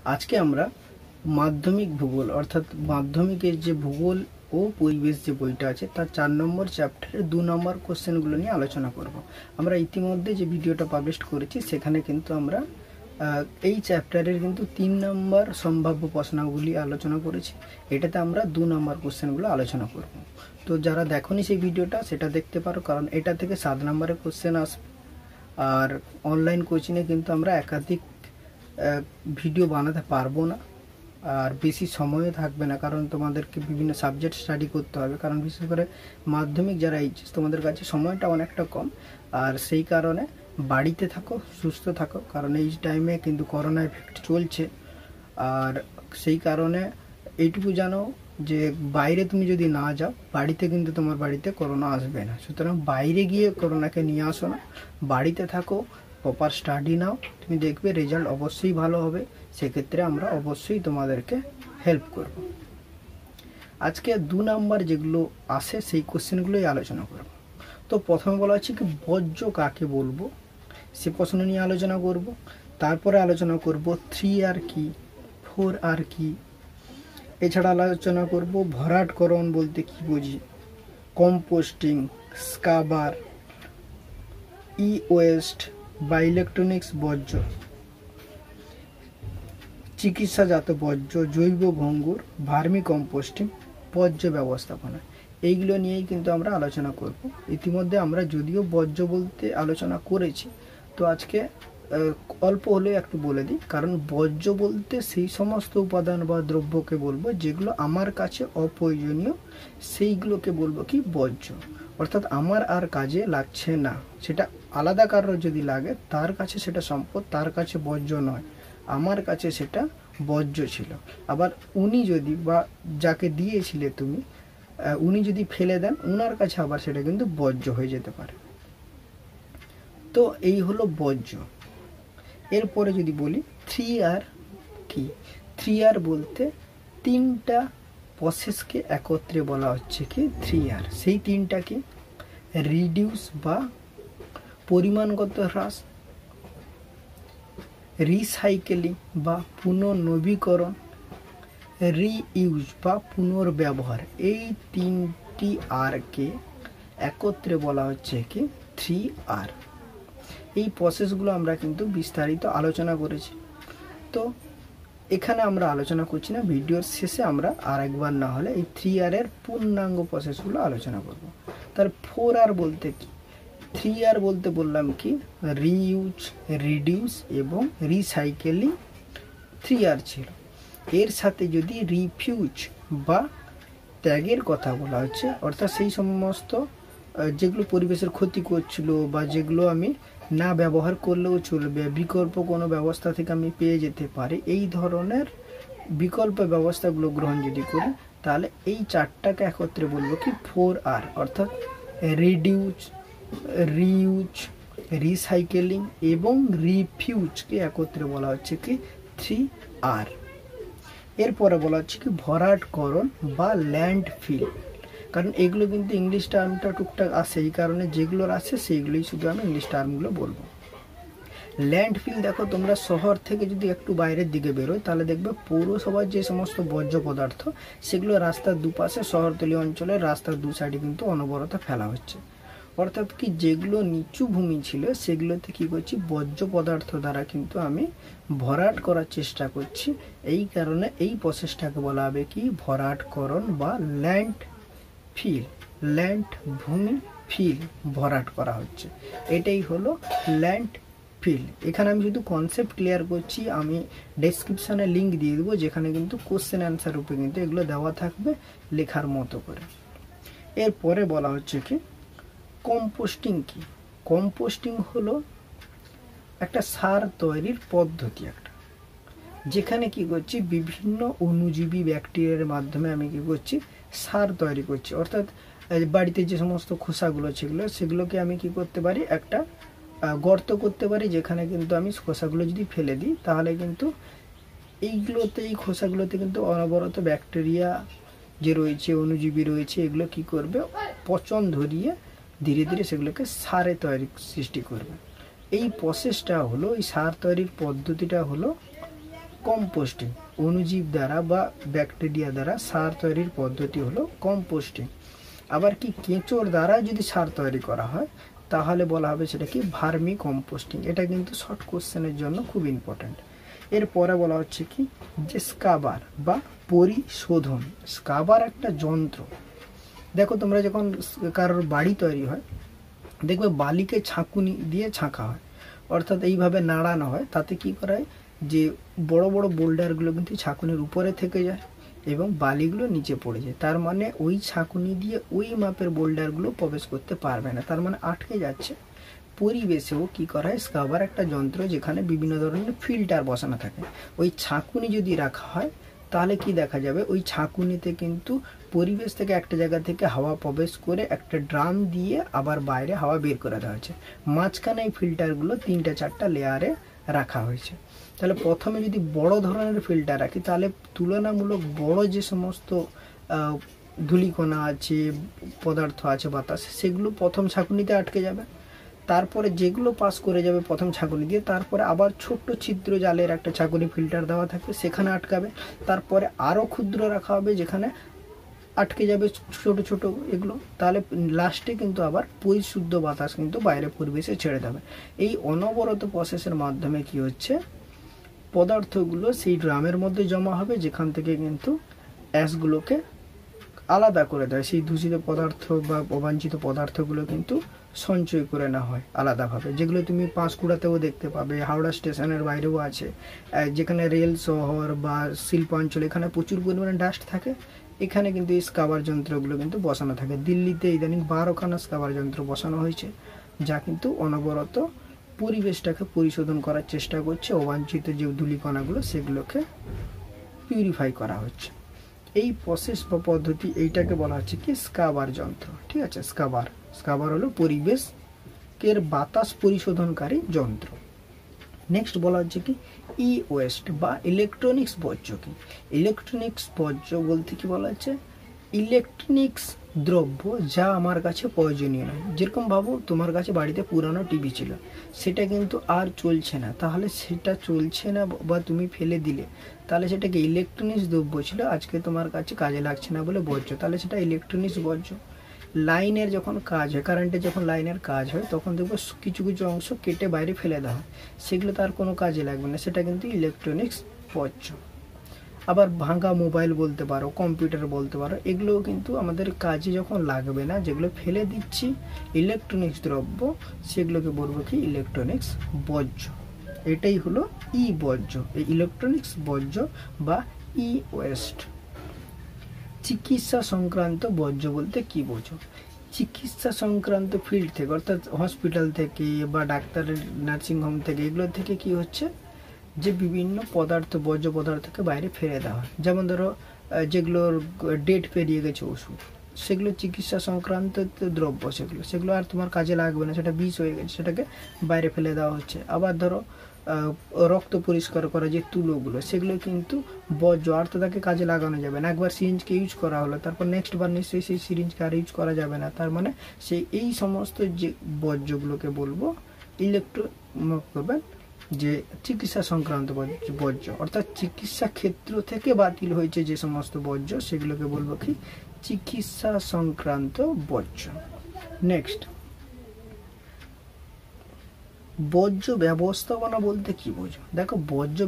আজকে আমরা মাধ্যমিক ভূগোল অর্থাৎ মাধ্যমিকের যে ভূগোল ও পরিবেশ যে বইটা আছে তার 4 নম্বর চ্যাপ্টারের 2 নম্বর কোশ্চেনগুলো নিয়ে আলোচনা করব। আমরা ইতিমধ্যে যে ভিডিওটা পাবলিশ করেছি সেখানে কিন্তু আমরা এই চ্যাপ্টারের কিন্তু 3 নম্বর সম্ভাব্য প্রশ্নগুলি আলোচনা করেছি। এটাতে আমরা 2 নম্বর কোশ্চেনগুলো আলোচনা করব। তো যারা দেখোনি সেই ভিডিওটা সেটা দেখতে পারো, কারণ এটা থেকে 7 নম্বরের কোশ্চেন আসবে। আর অনলাইন কোচিংয়ে কিন্তু আমরা একাধিক ভিডিও বানাতে পারবো না, আর বেশি সময়ও থাকবে না, কারণ তোমাদেরকে বিভিন্ন সাবজেক্ট স্টাডি করতে হবে। কারণ বিশেষ করে মাধ্যমিক যারা এইচএস তোমাদের কাছে সময়টা অনেকটা কম, আর সেই কারণে বাড়িতে থাকো, সুস্থ থাকো, কারণ এই টাইমে কিন্তু করোনা এফেক্ট চলছে। আর সেই কারণে এইটুকু জানো যে বাইরে তুমি যদি না যাও, বাড়িতে কিন্তু তোমার বাড়িতে করোনা আসবে না। সুতরাং বাইরে গিয়ে করোনাকে নিয়ে আসো না, বাড়িতে থাকো, প্রপার স্টাডি নাও, তুমি দেখবে রেজাল্ট অবশ্যই ভালো হবে। সেক্ষেত্রে আমরা অবশ্যই তোমাদেরকে হেল্প করব। আজকে 2 নাম্বার যেগুলো আসে সেই কোশ্চেনগুলোই আলোচনা করব। তো প্রথমে বলা হচ্ছে কি বজ্র কাকে বলবো, সে প্রশ্ন নিয়ে আলোচনা করব। তারপরে আলোচনা করব 3R কি, 4R কি। এছাড়া আলোচনা করব ভরাটকরণ বলতে কি বুঝি, কম্পোস্টিং, স্কাবার, ই ওয়েস্ট বা ইলেকট্রনিক্স বর্জ্য, চিকিৎসাজাত বর্জ্য, জৈব ভঙ্গুর, ভার্মি কম্পোস্টিং, বর্জ্য ব্যবস্থাপনা, এইগুলো নিয়েই কিন্তু আমরা আলোচনা করব। ইতিমধ্যে আমরা যদিও বর্জ্য বলতে আলোচনা করেছি, তো আজকে অল্প হলেও একটু বলে দিই। কারণ বর্জ্য বলতে সেই সমস্ত উপাদান বা দ্রব্যকে বলবো যেগুলো আমার কাছে অপ্রয়োজনীয়, সেইগুলোকে বলবো কি বর্জ্য। অর্থাৎ আমার আর কাজে লাগছে না, সেটা আলাদা কারোর যদি লাগে তার কাছে সেটা সম্পদ, তার কাছে বর্জ্য নয়, আমার কাছে সেটা বর্জ্য ছিল। আবার উনি যদি বা যাকে দিয়েছিলে তুমি, উনি যদি ফেলে দেন, উনার কাছে আবার সেটা কিন্তু বর্জ্য হয়ে যেতে পারে। তো এই হলো বর্জ্য। এরপরে যদি বলি 3R কি, 3R বলতে 3টা প্রসেসকে একত্রে বলা হচ্ছে কি 3R। সেই 3টা কি, রিডিউস বা পরিমাণগত হ্রাস, রিসাইকেলিং বা পুনর্নবীকরণ, রিইউজ বা পুনর্ব্যবহার। এই 3টি আরকে একত্রে বলা হচ্ছে কি 3R। এই প্রসেসগুলো আমরা কিন্তু বিস্তারিত আলোচনা করেছি। তো এখানে আমরা আলোচনা করছি না, ভিডিওর শেষে আমরা আরেকবার না হলে এই 3R এর পূর্ণাঙ্গ প্রসেসগুলো আলোচনা করব। তার 4R বলতে কি, 3R বলতে বললাম কি রিইউজ, রিডিউস এবং রিসাইকেলিং 3R ছিল। এর সাথে যদি রিফিউজ বা ত্যাগের কথা বলা হচ্ছে, অর্থাৎ সেই সমস্ত যেগুলো পরিবেশের ক্ষতি করছিল বা যেগুলো আমি না ব্যবহার করলেও চলবে, বিকল্প কোনো ব্যবস্থা থেকে আমি পেয়ে যেতে পারি, এই ধরনের বিকল্প ব্যবস্থাগুলো গ্রহণ যদি করি, তাহলে এই 4টাকে একত্রে বলবো কি 4R। অর্থাৎ রিডিউজ, রিইউজ, রিসাইকেলিং এবং রিফিউজকে একত্রে বলা হচ্ছে কি 3R। এরপরে বলা হচ্ছে কি ভরাটকরণ বা ল্যান্ডফিল। কারণ এগুলো কিন্তু ইংলিশ টার্মটা টুকটাক আসে, এই কারণে যেগুলোর আছে সেইগুলোই শুধু আমি ইংলিশ টার্মগুলো বলবো। ল্যান্ডফিল দেখো, তোমরা শহর থেকে যদি একটু বাইরের দিকে বেরোয় তাহলে দেখবে পৌরসভার যে সমস্ত বর্জ্য পদার্থ সেগুলো রাস্তার দুপাশে, শহরতলি অঞ্চলের রাস্তার দু সাইডে কিন্তু অনবরত ফেলা হচ্ছে। অর্থাৎ কি যেগুলো নিচু ভূমি ছিল সেগুলোতে কি করছি, বর্জ্য পদার্থ দ্বারা কিন্তু আমি ভরাট করার চেষ্টা করছি। এই কারণে এই প্রসেসটাকে বলা হবে কি ভরাটকরণ বা ল্যান্ড ফিল। ল্যান্ড ভূমি, ফিল ভরাট করা হচ্ছে, এটাই হলো ল্যান্ড ফিল। এখানে আমি শুধু কনসেপ্ট ক্লিয়ার করছি, আমি ডেসক্রিপশানে লিঙ্ক দিয়ে দেবো যেখানে কিন্তু কোশ্চেন অ্যান্সার রূপে কিন্তু এগুলো দেওয়া থাকবে লেখার মতো করে। এরপরে বলা হচ্ছে কি কম্পোস্টিং কি। কম্পোস্টিং হলো একটা সার তৈরির পদ্ধতি, একটা যেখানে কি করছি বিভিন্ন অণুজীবী ব্যাকটেরিয়ার মাধ্যমে আমি কি করছি সার তৈরি করছি। অর্থাৎ বাড়িতে যে সমস্ত খোসাগুলো সেগুলোকে আমি কি করতে পারি, একটা গর্ত করতে পারি, যেখানে কিন্তু আমি খোসাগুলো যদি ফেলে দিই তাহলে কিন্তু এই খোসাগুলোতে কিন্তু অনবরত ব্যাকটেরিয়া যে রয়েছে, অণুজীবী রয়েছে, এগুলো কি করবে, পচন ধরিয়ে ধীরে ধীরে সেগুলোকে সারে তৈরি সৃষ্টি করবে। এই প্রসেসটা হলো, এই সার তৈরির পদ্ধতিটা হলো কম্পোস্টিং, অণুজীব দ্বারা বা ব্যাকটেরিয়া দ্বারা সার তৈরির পদ্ধতি হলো কম্পোস্টিং। আবার কি কেঁচোর দ্বারা যদি সার তৈরি করা হয় তাহলে বলা হবে সেটা কি ভার্মি কম্পোস্টিং। এটা কিন্তু শর্ট কোশ্চেনের জন্য খুব ইম্পর্ট্যান্ট। এরপরে বলা হচ্ছে কি যে স্কাবার বা পরিশোধন। স্কাবার একটা যন্ত্র। দেখো তোমরা যখন কারোর বাড়ি তৈরি হয় দেখবে বালিকে ছাঁকুনি দিয়ে ছাঁকা হয়, অর্থাৎ এইভাবে নাড়ানো হয়, তাতে কি করা হয় যে বড় বড় বোল্ডারগুলো কিন্তু ছাঁকুনির উপরে থেকে যায় এবং বালিগুলো নিচে পড়ে যায়। তার মানে ওই ছাঁকুনি দিয়ে ওই মাপের বোল্ডারগুলো প্রবেশ করতে পারবে না, তার মানে আটকে যাচ্ছে। পরিবেশেও কি করা হয়, স্কাবার একটা যন্ত্র যেখানে বিভিন্ন ধরনের ফিল্টার বসানো থাকে। ওই ছাঁকুনি যদি রাখা হয় তাহলে কি দেখা যাবে, ওই ছাঁকুনিতে কিন্তু পরিবেশ থেকে একটা জায়গা থেকে হাওয়া প্রবেশ করে একটা ড্রাম দিয়ে আবার বাইরে হাওয়া বের করে দেওয়া হয়েছে। মাঝখানে এই ফিল্টারগুলো 3-4টা লেয়ারে রাখা হয়েছে। তাহলে প্রথমে যদি বড় ধরনের ফিল্টার রাখি তাহলে তুলনামূলক বড় যে সমস্ত ধূলিকণা আছে, পদার্থ আছে বাতাসে, সেগুলো প্রথম ছাঁকুনিতে আটকে যাবে। তারপরে যেগুলো পাস করে যাবে প্রথম ছাঁকুনি দিয়ে, তারপরে আবার ছোট্ট ছিদ্র জালের একটা ছাঁকুনি ফিল্টার দেওয়া থাকবে, সেখানে আটকাবে। তারপরে আরও ক্ষুদ্র রাখা হবে যেখানে আটকে যাবে ছোট ছোট এগুলো। তাহলে লাস্টে কিন্তু আবার পরিশুদ্ধ বাতাস কিন্তু বাইরে পরিবেশে ছেড়ে দেবে। এই অনবরত প্রসেসের মাধ্যমে কি হচ্ছে, পদার্থগুলো সেই ড্রামের মধ্যে জমা হবে, যেখান থেকে কিন্তু অ্যাশগুলোকে আলাদা করে দেয়। সেই দূষিত পদার্থ বা অবাঞ্ছিত পদার্থগুলো কিন্তু সঞ্চয় করে না হয় আলাদাভাবে, যেগুলো তুমি পাঁশকুড়াতেও দেখতে পাবে, হাওড়া স্টেশনের বাইরেও আছে, যেখানে রেল শহর বা শিল্পাঞ্চল, এখানে প্রচুর পরিমাণে ডাস্ট থাকে, এখানে কিন্তু এই স্কাবার যন্ত্রগুলো কিন্তু বসানো থাকে। দিল্লিতে ইদানিং 12খানা স্কাবার যন্ত্র বসানো হয়েছে, যা কিন্তু অনবরত পরিবেশটাকে পরিশোধন করার চেষ্টা করছে। অবাঞ্ছিত যে ধূলিকণাগুলো সেগুলোকে পিউরিফাই করা হচ্ছে। এই প্রসেস বা পদ্ধতি, এইটাকে বলা হচ্ছে কি স্কাবার যন্ত্র। ঠিক আছে, স্কাবার হলো পরিবেশের বাতাস পরিশোধনকারী যন্ত্র। নেক্সট বলা হচ্ছে কি ই ওয়েস্ট বা ইলেকট্রনিক্স বর্জ্য। কি ইলেকট্রনিক্স বর্জ্য বলতে কি বলা হচ্ছে, ইলেকট্রনিক্স দ্রব্য যা আমার কাছে প্রয়োজনীয় নয়। যেরকম ভাবো তোমার কাছে বাড়িতে পুরানো টিভি ছিল, সেটা কিন্তু আর চলছে না, তাহলে সেটা চলছে না বা তুমি ফেলে দিলে, তাহলে সেটাকে ইলেকট্রনিক্স দ্রব্য ছিল, আজকে তোমার কাছে কাজে লাগছে না বলে বর্জ্য, তাহলে সেটা ইলেকট্রনিক্স বর্জ্য। লাইনের যখন কাজ হয়, কারেন্টের যখন লাইনের কাজ হয়, তখন দেখবো কিছু কিছু অংশ কেটে বাইরে ফেলে দেওয়া হয়, সেগুলো তার কোনো কাজে লাগবে না, সেটা কিন্তু ইলেকট্রনিক্স বর্জ্য। আবার ভাঙা মোবাইল বলতে পারো, কম্পিউটার বলতে পারো, এগুলোও কিন্তু আমাদের কাজে যখন লাগবে না, যেগুলো ফেলে দিচ্ছি ইলেকট্রনিক্স দ্রব্য, সেগুলোকে বলবো কি ইলেকট্রনিক্স বর্জ্য। এটাই হলো ই বর্জ্য, এই ইলেকট্রনিক্স বর্জ্য বা ই ওয়েস্ট। চিকিৎসা সংক্রান্ত বর্জ্য বলতে কি বোঝো? চিকিৎসা সংক্রান্ত ফিল্ড থেকে, অর্থাৎ হসপিটাল থেকে বা ডাক্তারের নার্সিংহোম থেকে, এগুলো থেকে কি হচ্ছে যে বিভিন্ন পদার্থ, বর্জ্য পদার্থকে বাইরে ফেলে দেওয়া হয়। যেমন ধরো যেগুলোর ডেট পেরিয়ে গেছে ওষুধ, সেগুলো চিকিৎসা সংক্রান্ত দ্রব্য, সেগুলো আর তোমার কাজে লাগবে না, সেটা বিষ হয়ে গেছে, সেটাকে বাইরে ফেলে দেওয়া হচ্ছে। আবার ধরো রক্ত পরিষ্কার করা যে তুলোগুলো, সেগুলো কিন্তু বর্জ্য, আর তো তাকে কাজে লাগানো যাবে না। একবার সিরিঞ্জকে ইউজ করা হলো, তারপর নেক্সট বার নিশ্চয়ই সেই সিরিঞ্জকে আর ইউজ করা যাবে না। তার মানে এই সমস্ত যে বর্জ্যগুলোকে বলবো করবেন যে চিকিৎসা সংক্রান্ত বর্জ্য, অর্থাৎ চিকিৎসা ক্ষেত্র থেকে বাতিল হয়েছে যে সমস্ত বর্জ্য, সেগুলোকে বলবো কি চিকিৎসা সংক্রান্ত বর্জ্য। নেক্সট, বর্জ্য ব্যবস্থাপনা বলতে কি বোঝো? দেখো, বর্জ্য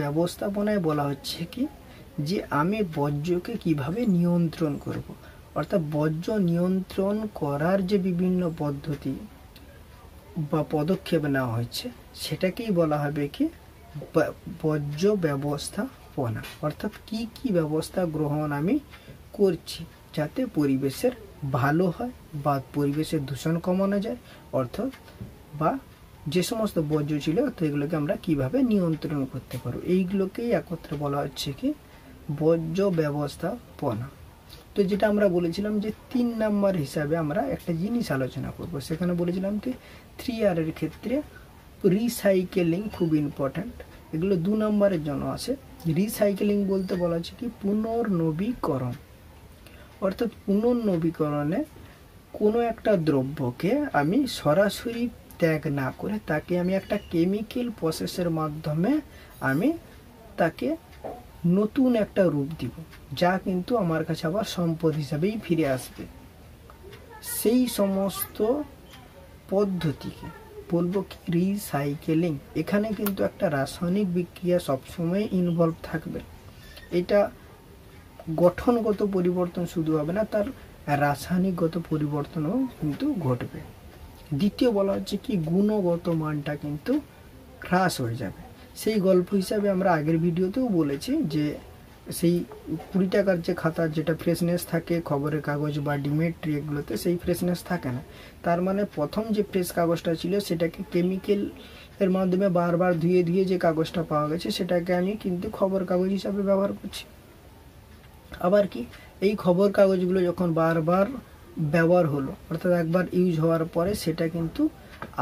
ব্যবস্থাপনায় বলা হচ্ছে কি যে আমি বর্জ্যকে কিভাবে নিয়ন্ত্রণ করব, অর্থাৎ বর্জ্য নিয়ন্ত্রণ করার যে বিভিন্ন পদ্ধতি বা পদক্ষেপ নেওয়া হচ্ছে, সেটাকেই বলা হবে কি বর্জ্য ব্যবস্থাপনা। অর্থাৎ কি কি ব্যবস্থা গ্রহণ আমি করছি যাতে পরিবেশের ভালো হয় বা পরিবেশের দূষণ কমানো যায়, অর্থাৎ বা যে সমস্ত বর্জ্য ছিল তো এগুলোকে আমরা কিভাবে নিয়ন্ত্রণ করতে পারবো, এইগুলোকেই একত্রে বলা হচ্ছে কি বর্জ্য ব্যবস্থাপনা। তো যেটা আমরা বলেছিলাম যে 3 নাম্বার হিসাবে আমরা একটা জিনিস আলোচনা করব, সেখানে বলেছিলাম কি 3R এর ক্ষেত্রে রিসাইকেলিং খুব ইম্পর্ট্যান্ট। এগুলো 2 নম্বরের জন্য আছে। রিসাইকেলিং বলতে বলা হচ্ছে কি পুনর্নবীকরণ, অর্থাৎ পুনর্নবীকরণে কোনো একটা দ্রব্যকে আমি সরাসরি ত্যাগ না করে তাকে আমি একটা কেমিক্যাল প্রসেসের মাধ্যমে আমি তাকে নতুন একটা রূপ দিব, যা কিন্তু আমার কাছে আবার সম্পদ হিসাবেই ফিরে আসবে। সেই সমস্ত পদ্ধতিকে বলবো কি রিসাইকেলিং। এখানে কিন্তু একটা রাসায়নিক বিক্রিয়া সবসময় ইনভলভ থাকবে। এটা গঠনগত পরিবর্তন শুধু হবে না, তার রাসায়নিকগত পরিবর্তনও কিন্তু ঘটবে। দ্বিতীয় বলা হচ্ছে কি গুণগত মানটা কিন্তু হ্রাস হয়ে যাবে। সেই গল্প হিসাবে আমরা আগের ভিডিওতেও বলেছি যে সেই 20 টাকার যে খাতা যেটা ফ্রেশনেস থাকে খবরের কাগজ বা ডিমের ট্রে এগুলোতে সেই ফ্রেশনেস থাকে না। তার মানে প্রথম যে ফ্রেশ কাগজটা ছিল সেটাকে কেমিক্যাল এর মাধ্যমে বারবার ধুয়ে ধুয়ে যে কাগজটা পাওয়া গেছে সেটাকে আমি কিন্তু খবর কাগজ হিসাবে ব্যবহার করছি। আবার কি এই খবর কাগজগুলো যখন বারবার ব্যবহার হলো, অর্থাৎ একবার ইউজ হওয়ার পরে সেটা কিন্তু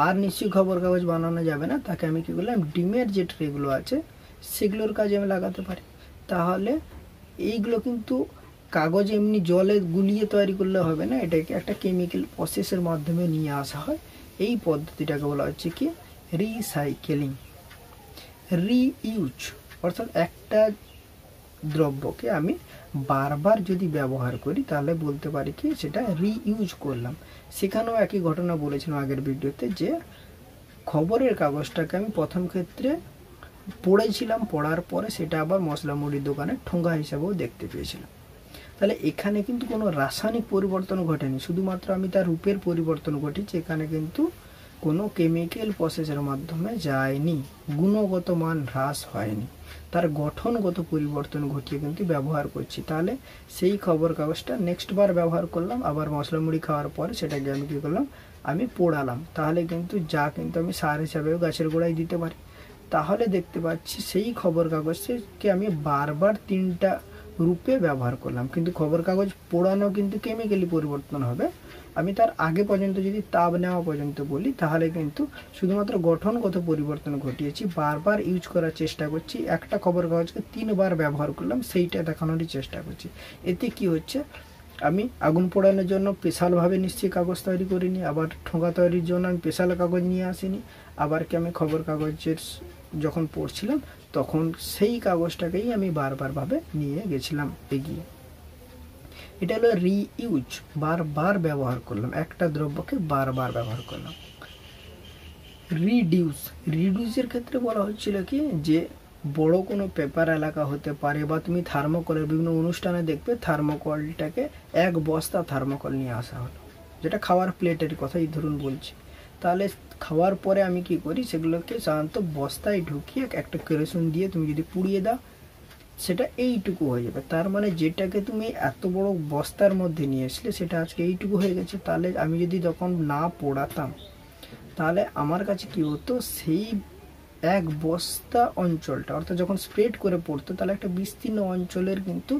আর নিশ্চয়ই খবর কাগজ বানানো যাবে না, তাকে আমি কি করলাম ডিমের যে ট্রেগুলো আছে সেগুলোর কাজে আমি লাগাতে পারি। তাহলে এইগুলো কিন্তু কাগজ এমনি জলে গুলিয়ে তৈরি করলে হবে না, এটাকে একটা কেমিক্যাল প্রসেসের মাধ্যমে নিয়ে আসা হয়। এই পদ্ধতিটাকে বলা হচ্ছে কি রিসাইকেলিং। রিইউজ অর্থাৎ একটা দ্রব্যকে আমি বারবার যদি ব্যবহার করি তাহলে বলতে পারি কি সেটা রিইউজ করলাম। সেখানেও একই ঘটনা বলেছিলাম আগের ভিডিওতে যে খবরের কাগজটাকে আমি প্রথম ক্ষেত্রে পড়েছিলাম, পড়ার পরে সেটা আবার মশলা মুড়ির দোকানে ঠোঙ্গা হিসাবেও দেখতে পেয়েছিলাম। তাহলে এখানে কিন্তু কোনো রাসায়নিক পরিবর্তন ঘটেনি, শুধুমাত্র আমি তার রূপের পরিবর্তন ঘটেছি। এখানে কিন্তু কোনো কেমিক্যাল প্রসেসের মাধ্যমে যায়নি, গুণগত মান হ্রাস হয়নি, তার গঠনগত পরিবর্তন ঘটিয়ে কিন্তু ব্যবহার করছি। তাহলে সেই খবর কাগজটা নেক্সট বার ব্যবহার করলাম, আবার মশলা মুড়ি খাওয়ার পরে সেটাকে আমি কী করলাম আমি পোড়ালাম, তাহলে কিন্তু যা কিন্তু আমি সার হিসাবেও গাছের গোড়ায় দিতে পারি। তাহলে দেখতে পাচ্ছি সেই খবর কাগজকে আমি বারবার 3টা রূপে ব্যবহার করলাম। কিন্তু খবর কাগজ পোড়ানো কিন্তু কেমিক্যালি পরিবর্তন হবে। আমি তার আগে পর্যন্ত যদি তাপ নেওয়া পর্যন্ত বলি তাহলে কিন্তু শুধুমাত্র গঠনগত পরিবর্তন ঘটিয়েছি, বারবার ইউজ করার চেষ্টা করছি। একটা খবর কাগজকে 3বার ব্যবহার করলাম সেইটা দেখানোরই চেষ্টা করছি। এতে কি হচ্ছে, আমি আগুন পোড়ানোর জন্য স্পেশালভাবে নিশ্চয়ই কাগজ তৈরি করিনি, আবার ঠোঙা তৈরির জন্য আমি স্পেশাল কাগজ নিয়ে আসিনি, আবার কি আমি খবর কাগজের যখন পড়ছিলাম তখন সেই কাগজটাকেই আমি বারবার নিয়ে গেছিলাম এগিয়ে। এটা হলো রিইউজ, বারবার ব্যবহার করলাম, একটা দ্রব্যকে বারবার ব্যবহার করলাম। রিডিউসের ক্ষেত্রে বলা হচ্ছিল কি যে বড় কোনো পেপার এলাকা হতে পারে বা তুমি থার্মোকলের বিভিন্ন অনুষ্ঠানে দেখবে থার্মোকলটাকে 1 বস্তা থার্মোকল নিয়ে আসা হলো, যেটা খাওয়ার প্লেটের কথাই ধরুন বলছি। তাহলে খাওয়ার পরে আমি কি করি সেগুলোকে সাধারণত বস্তায় ঢুকিয়ে একটা কেরোসিন দিয়ে তুমি যদি পুড়িয়ে দাও সেটা এইটুকু হয়ে যাবে। তার মানে যেটাকে তুমি এত বড় বস্তার মধ্যে নিয়ে আসলে সেটা আজকে এইটুকু হয়ে গেছে। তাহলে আমি যদি তখন না পোড়াতাম তাহলে আমার কাছে কি হতো, সেই 1 বস্তা অঞ্চলটা অর্থাৎ যখন স্প্রেড করে পড়তো তাহলে একটা বিস্তীর্ণ অঞ্চলের কিন্তু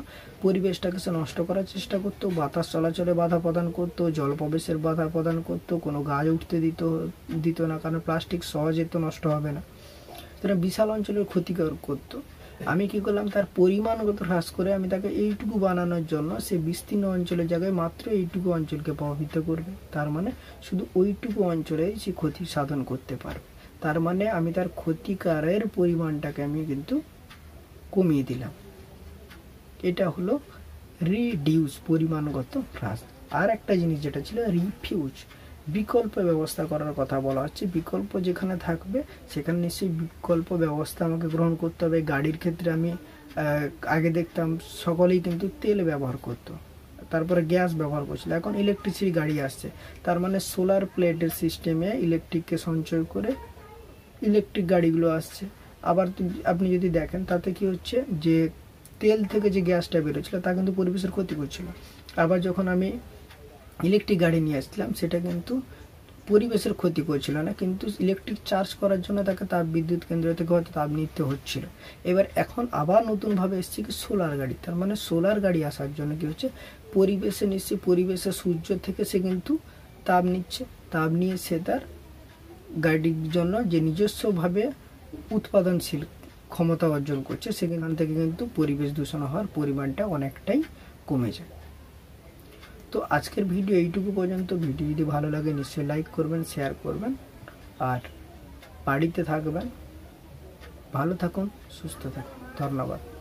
পরিবেশটাকে সে নষ্ট করার চেষ্টা করতো, বাতাস চলাচলে বাধা প্রদান করতো, জল প্রবেশের বাধা প্রদান করতো, কোনো গাছ উঠতে দিত না, কারণ প্লাস্টিক সহজে তো নষ্ট হবে না, তারা বিশাল অঞ্চলের ক্ষতিকর করতো। আমি কি করলাম তার পরিমাণগত হ্রাস করে আমি তাকে এইটুকু বানানোর জন্য সে বিস্তীর্ণ অঞ্চলের জায়গায় মাত্র এইটুকু অঞ্চলকে প্রভাবিত করবে। তার মানে শুধু ওইটুকু অঞ্চলেই সে ক্ষতি সাধন করতে পারবে। তার মানে আমি তার ক্ষতিকারের পরিমাণটাকে আমি কিন্তু কমিয়ে দিলাম। এটা হলো রিডিউস, পরিমাণগত হ্রাস। আর একটা জিনিস যেটা ছিল রিফিউজ, বিকল্প ব্যবস্থা করার কথা বলা হচ্ছে। বিকল্প যেখানে থাকবে সেখানে নিশ্চয়ই বিকল্প ব্যবস্থা আমাকে গ্রহণ করতে হবে। গাড়ির ক্ষেত্রে আমি আগে দেখতাম সকলেই কিন্তু তেল ব্যবহার করতো, তারপরে গ্যাস ব্যবহার করছিল, এখন ইলেকট্রিসিটি গাড়ি আসছে। তার মানে সোলার প্লেটের সিস্টেমে ইলেকট্রিককে সঞ্চয় করে ইলেকট্রিক গাড়িগুলো আসছে। আবার আপনি যদি দেখেন তাতে কি হচ্ছে যে তেল থেকে যে গ্যাসটা বেরোচ্ছিল তা কিন্তু পরিবেশের ক্ষতি করছিল। আবার যখন আমি ইলেকট্রিক গাড়ি নিয়ে আসছিলাম সেটা কিন্তু পরিবেশের ক্ষতি করছিল না, কিন্তু ইলেকট্রিক চার্জ করার জন্য তাকে তাপ বিদ্যুৎ কেন্দ্র থেকে হয়তো তাপ নিতে হচ্ছিল। এবার এখন আবার নতুনভাবে এসছে কি সোলার গাড়ি। তার মানে সোলার গাড়ি আসার জন্য কি হচ্ছে, পরিবেশে নিশ্চয়ই পরিবেশে সূর্য থেকে সে কিন্তু তাপ নিচ্ছে, তাপ নিয়ে সে তার গাড়ির জন্য যে নিজস্বভাবে উৎপাদনশীল ক্ষমতা অর্জন করছে সেখান থেকে কিন্তু পরিবেশ দূষণ হওয়ার পরিমাণটা অনেকটাই কমে যায়। তো আজকের ভিডিও এইটুকু পর্যন্ত। ভিডিও যদি ভালো লাগে নিশ্চয়ই লাইক করবেন, শেয়ার করবেন। আর বাড়িতে থাকবেন। ভালো থাকুন, সুস্থ থাকুন। ধন্যবাদ।